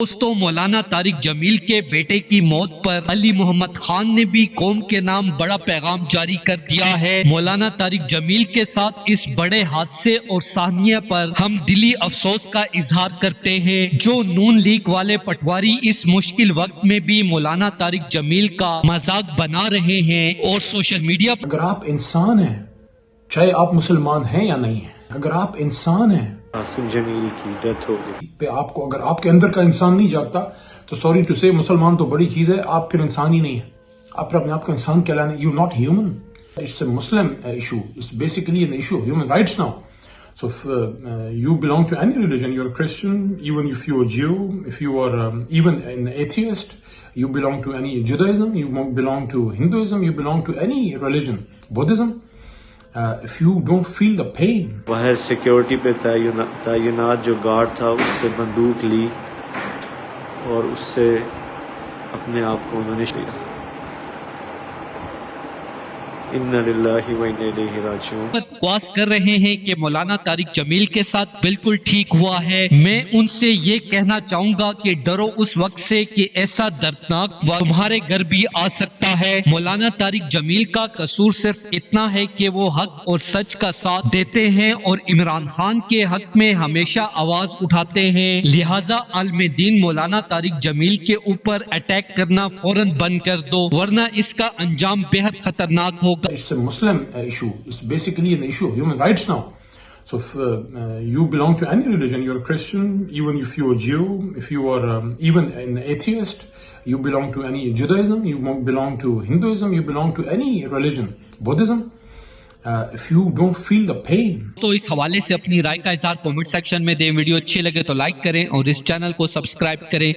دوستوں، مولانا طارق جمیل کے بیٹے کی موت پر علی محمد خان نے بھی قوم کے نام بڑا پیغام جاری کر دیا ہے۔ مولانا طارق جمیل کے ساتھ اس بڑے حادثے اور سانحہ پر ہم دلی افسوس کا اظہار کرتے ہیں۔ جو نون لیگ والے پٹواری اس مشکل وقت میں بھی مولانا طارق جمیل کا مذاق بنا رہے ہیں اور سوشل میڈیا پر اگر آپ انسان ہیں، چاہے آپ مسلمان ہیں یا نہیں ہیں، اگر آپ انسان ہیں، عاصم جمیل کی ڈیتھ ہو گئی پہ آپ کو اگر آپ کے اندر کا انسان نہیں جاگتا تو سوری ٹو سے مسلمان تو بڑی چیز ہے، آپ پھر انسان ہی نہیں ہیں۔ آپ پھر اپنے آپ کو انسان کہلانے، you not human. It's a Muslim issue, it's basically an issue human rights now. So if you belong to any religion, you're a Christian, even if you're a Jew, if you are even an atheist, you belong to any Judaism, you belong to Hinduism, you belong to any religion, Buddhism. If you don't feel the pain. باہر security پہ تعینات جو guard تھا اس سے بندوق لی اور اس سے اپنے آپ کو انہوں نے لیا۔ اِنَّا لِلَّهِ وَإِنَّا إِلَيْهِ رَاجِعُونَ۔ بکواس کر رہے ہیں کہ مولانا طارق جمیل کے ساتھ بالکل ٹھیک ہوا ہے۔ میں ان سے یہ کہنا چاہوں گا کہ ڈرو اس وقت سے کہ ایسا دردناک وقت تمہارے گھر بھی آ سکتا ہے۔ مولانا طارق جمیل کا قصور صرف اتنا ہے کہ وہ حق اور سچ کا ساتھ دیتے ہیں اور عمران خان کے حق میں ہمیشہ آواز اٹھاتے ہیں، لہٰذا عالم دین مولانا طارق جمیل کے اوپر اٹیک کرنا فوراً بند کر دو، ورنہ اس کا انجام بہت خطرناک ہوگا۔ It's a Muslim issue. It's basically an issue of human rights now. So if you belong to any religion, you're a Christian, even if you're a Jew, if you are even an atheist, you belong to any Judaism, you belong to Hinduism, you belong to any religion, Buddhism. If you don't feel the pain. تو اس حوالے سے اپنی رائے کا اظہار comment section میں دیں۔ Video اچھی لگے تو لائک کریں اور اس چینل کو سبسکرائب کریں۔